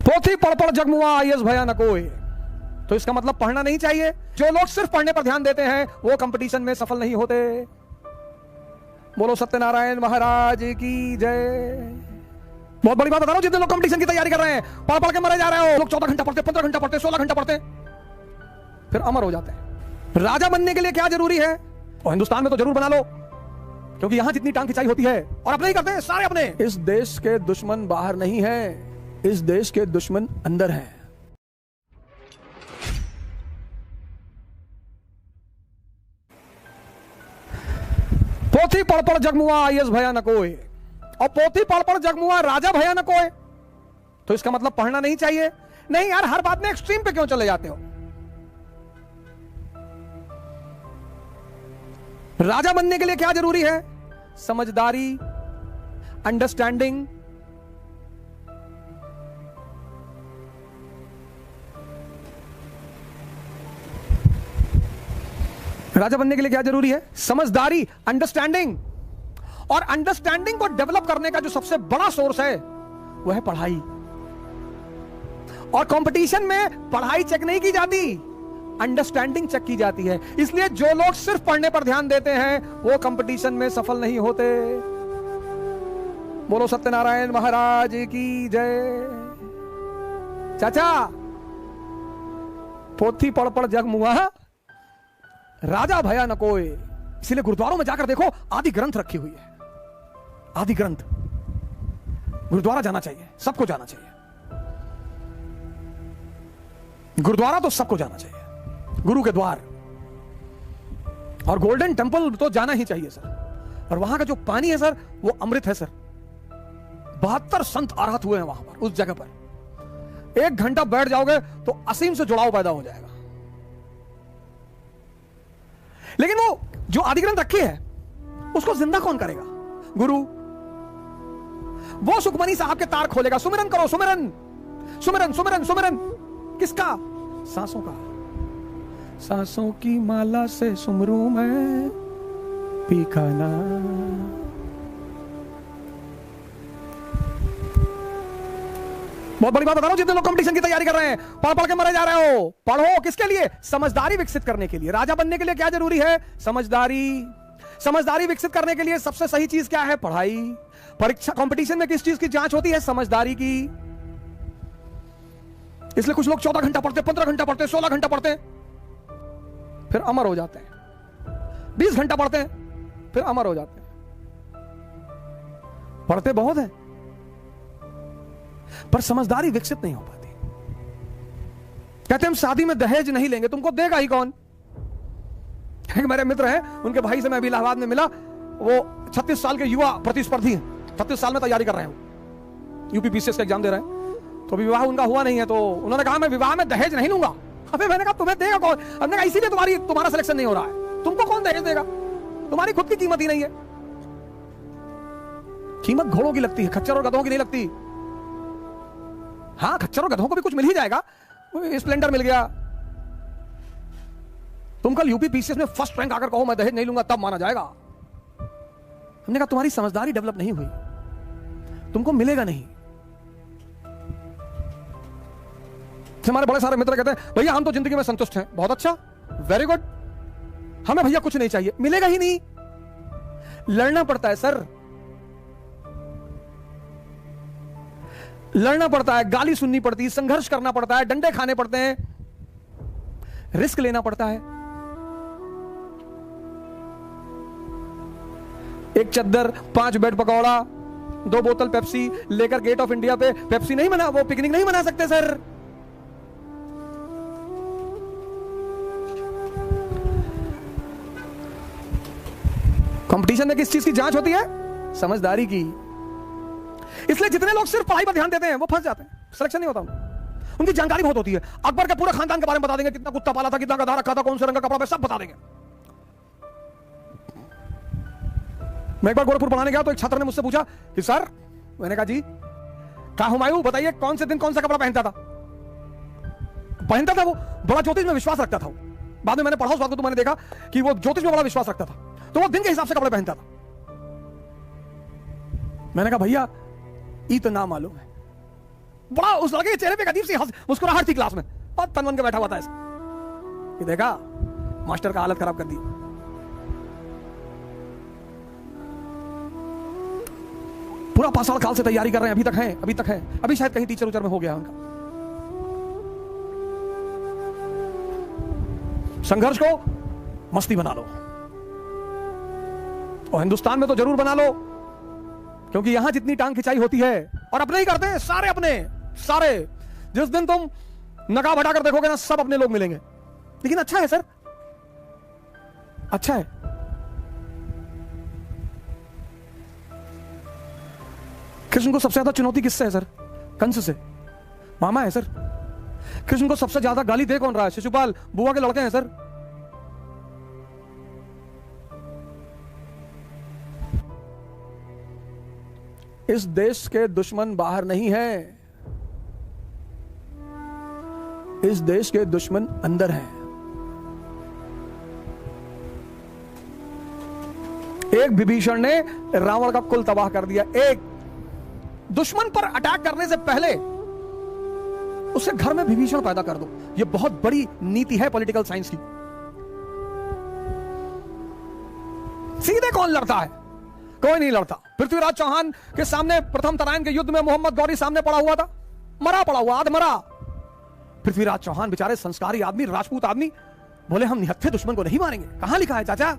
पोथी पढ़ पढ़ जगमुआ आईएएस भया न कोई। तो इसका मतलब पढ़ना नहीं चाहिए। जो लोग सिर्फ पढ़ने पर ध्यान देते हैं वो कंपटीशन में सफल नहीं होते। बोलो सत्यनारायण महाराज की जय। बहुत बड़ी बात बता रहा हूं, जितने लोग कंपटीशन की तैयारी कर रहे हैं, पढ़ पढ़ के मरे जा रहे हो। लोग 14 घंटा पढ़ते, 15 घंटा पढ़ते, 16 घंटा पढ़ते, फिर अमर हो जाते हैं। राजा बनने के लिए क्या जरूरी है? और हिंदुस्तान में तो जरूर बना लो, क्योंकि यहां जितनी टांग खिंचाई होती है, और अपने ही करते हैं सारे अपने। इस देश के दुश्मन बाहर नहीं है, इस देश के दुश्मन अंदर हैं। पोथी पढ़ पढ़ जगमुआ आईएएस भया न कोई, और पोथी पढ़ पढ़ जगमुआ राजा भया न कोई। तो इसका मतलब पढ़ना नहीं चाहिए। नहीं यार, हर बात में एक्सट्रीम पे क्यों चले जाते हो? राजा बनने के लिए क्या जरूरी है? समझदारी, अंडरस्टैंडिंग, राजा बनने के लिए क्या जरूरी है? समझदारी, अंडरस्टैंडिंग। और अंडरस्टैंडिंग को डेवलप करने का जो सबसे बड़ा सोर्स है वो है पढ़ाई। और कंपटीशन में पढ़ाई चेक नहीं की जाती, अंडरस्टैंडिंग चेक की जाती है। इसलिए जो लोग सिर्फ पढ़ने पर ध्यान देते हैं वो कंपटीशन में सफल नहीं होते। बोलो सत्यनारायण महाराज की जय। चाचा, पोथी पढ़ पढ़ जगमुआ राजा भया न कोई। इसीलिए गुरुद्वारों में जाकर देखो, आदि ग्रंथ रखी हुई है। आदि ग्रंथ, गुरुद्वारा जाना चाहिए, सबको जाना चाहिए। गुरुद्वारा तो सबको जाना चाहिए, गुरु के द्वार। और गोल्डन टेंपल तो जाना ही चाहिए सर। और वहां का जो पानी है सर, वो अमृत है सर। 72 संत आरात हुए हैं वहां पर, उस जगह पर। 1 घंटा बैठ जाओगे तो असीम से जुड़ाव पैदा हो जाएगा। लेकिन वो जो आदि ग्रंथ रखी है उसको जिंदा कौन करेगा? गुरु। वो सुखमनी साहब के तार खोलेगा। सुमिरन करो, सुमिरन, सुमिरन, सुमिरन, सुमिरन। किसका? सांसों का। सांसों की माला से सुमरू मैं पीखाना। बहुत बड़ी बात बता रहा हूं, जितने लोग कंपटीशन की तैयारी कर रहे हैं, पढ़ पढ़ के मरे जा रहे हो। पढ़ो किसके लिए? समझदारी विकसित करने के लिए। राजा बनने के लिए क्या जरूरी है? समझदारी। समझदारी विकसित करने के लिए सबसे सही चीज क्या है? पढ़ाई। परीक्षा, कंपटीशन में किस चीज की जांच होती है? समझदारी की। इसलिए कुछ लोग 14 घंटा पढ़ते, 15 घंटा पढ़ते, 16 घंटा पढ़ते, फिर अमर हो जाते हैं। 20 घंटा पढ़ते हैं, फिर अमर हो जाते हैं। पढ़ते बहुत है पर समझदारी विकसित नहीं हो पाती। कहते हम शादी में दहेज नहीं लेंगे। तुमको देगा ही कौन? एक मेरे मित्र हैं, उनके भाई से मैं अभी इलाहाबाद में मिला। वो 36 साल के युवा प्रतिस्पर्धी हैं, 36 साल में तैयारी कर रहे हैं, यूपी पीसीएस का एग्जाम दे रहे हैं। तो विवाह उनका हुआ नहीं है, तो उन्होंने कहा मैं विवाह में दहेज नहीं लूंगा। अबे मैंने कहा तुम्हें देगा कौन? हमने कहा इसीलिए तुम्हारा सिलेक्शन नहीं हो रहा है। तुमको कौन दहेज देगा? तुम्हारी खुद की कीमत ही नहीं है। कीमत घोड़ों की लगती है, खच्चर और गधों की नहीं लगती। हाँ, खच्चर और गधों को भी कुछ मिल ही जाएगा, स्प्लेंडर मिल गया। तुम कल यूपी पीसीएस में फर्स्ट रैंक आकर कहो मैं दहेज नहीं लूंगा, तब माना जाएगा। हमने कहा तुम्हारी समझदारी डेवलप नहीं हुई, तुमको मिलेगा नहीं। हमारे बड़े सारे मित्र कहते हैं भैया हम तो जिंदगी में संतुष्ट हैं। बहुत अच्छा, वेरी गुड। हमें भैया कुछ नहीं चाहिए। मिलेगा ही नहीं। लड़ना पड़ता है सर, लड़ना पड़ता है, गाली सुननी पड़ती है, संघर्ष करना पड़ता है, डंडे खाने पड़ते हैं, रिस्क लेना पड़ता है। एक चद्दर, 5 बेड पकौड़ा, 2 बोतल पेप्सी लेकर गेट ऑफ इंडिया पे पेप्सी नहीं मना, वो पिकनिक नहीं मना सकते सर। कंपटीशन में किस चीज की जांच होती है? समझदारी की। इसलिए जितने लोग सिर्फ पढ़ाई पर ध्यान देते हैं वो फंस जाते हैं, सिलेक्शन नहीं होता उनका। उनकी जानकारी बहुत होती है। अकबर के पूरे खानदान के बारे में बता देंगे, कितना कुत्ता पाला था, कितना गधा रखा था, कौन से रंग का कपड़ा, सब बता देंगे। मैं एक बार गोरखपुर पढ़ाने गया तो एक छात्र ने मुझसे पूछा कि सर, मैंने कहा जी, कहा हुमायूं बताइए कौन से दिन कौन सा कपड़ा पहनता था? वो बड़ा ज्योतिष में विश्वास रखता था। बाद में मैंने पढ़ा उस बात को, तो मैंने देखा कि वो ज्योतिष में बड़ा विश्वास रखता था, तो वो दिन के हिसाब से कपड़े पहनता था। मैंने कहा भैया इतना मालूम है, बड़ा उस लड़के के चेहरे पे एक अजीब सी मुस्कुराहट थी क्लास में, बहुत तन बन के बैठा हुआ था ऐसे। ये देखा मास्टर का हालत खराब कर दी। पूरा 5 साल से तैयारी कर रहे हैं, अभी तक है, अभी शायद कहीं टीचर उचर में हो गया उनका। संघर्ष को मस्ती बना लो, और हिंदुस्तान में तो जरूर बना लो, क्योंकि यहां जितनी टांग खिंचाई होती है, और अपने ही करते हैं सारे, अपने सारे। जिस दिन तुम नकाब हटा कर देखोगे ना, सब अपने लोग मिलेंगे। लेकिन अच्छा है सर, अच्छा है। कृष्ण को सबसे ज्यादा चुनौती किससे है सर? कंस से। मामा है सर। कृष्ण को सबसे ज्यादा गाली दे कौन रहा है? शिशुपाल, बुआ के लड़के हैं सर। इस देश के दुश्मन बाहर नहीं है, इस देश के दुश्मन अंदर हैं। एक विभीषण ने रावण का कुल तबाह कर दिया। एक दुश्मन पर अटैक करने से पहले उसके घर में विभीषण पैदा कर दो। यह बहुत बड़ी नीति है पॉलिटिकल साइंस की। सीधे कौन लड़ता है? कोई नहीं लड़ता। पृथ्वीराज चौहान के सामने प्रथम तराइन के युद्ध में मोहम्मद गौरी सामने पड़ा हुआ था, मरा पड़ा हुआ, आधमरा। पृथ्वीराज चौहान बेचारे संस्कारी आदमी, राजपूत आदमी, बोले हम निहत्थे दुश्मन को नहीं मारेंगे। कहां लिखा है चाचा?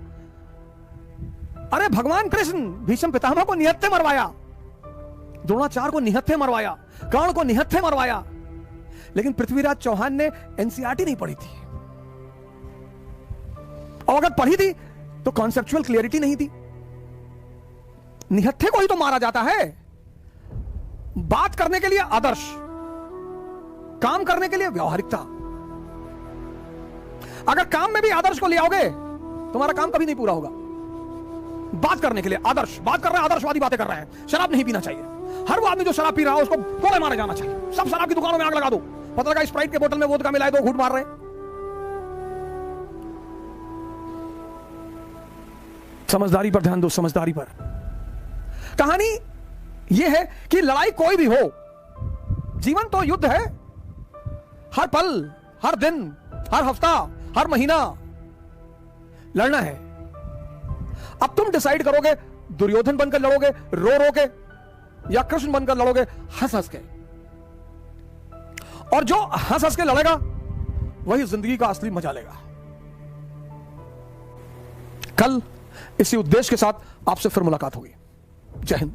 अरे भगवान कृष्ण भीष्म पितामह को निहत्थे मरवाया, द्रोणाचार्य को निहत्थे मरवाया, कर्ण को निहत्थे मरवाया। लेकिन पृथ्वीराज चौहान ने एनसीईआरटी नहीं पढ़ी थी, और अगर पढ़ी थी तो कॉन्सेप्चुअल क्लियरिटी नहीं थी। निहत्थे को ही तो मारा जाता है। बात करने के लिए आदर्श, काम करने के लिए व्यावहारिकता। अगर काम में भी आदर्श को ले आओगे, तुम्हारा काम कभी नहीं पूरा होगा। बात करने के लिए आदर्श, बात कर रहे हैं, आदर्शवादी बातें कर रहे हैं। शराब नहीं पीना चाहिए। हर वो आदमी जो शराब पी रहा है उसको गोले मारे जाना चाहिए। सब शराब की दुकानों में आग लगा दो। पता लगा स्प्राइट के बोतल में वोदका मिलाए, 2 घूंट मार रहे। समझदारी पर ध्यान दो, समझदारी पर। कहानी यह है कि लड़ाई कोई भी हो, जीवन तो युद्ध है। हर पल, हर दिन, हर हफ्ता, हर महीना लड़ना है। अब तुम डिसाइड करोगे दुर्योधन बनकर लड़ोगे रो रो के, या कृष्ण बनकर लड़ोगे हंस हंस के। और जो हंस हंस के लड़ेगा वही जिंदगी का असली मजा लेगा। कल इसी उद्देश्य के साथ आपसे फिर मुलाकात होगी। जय हिंद।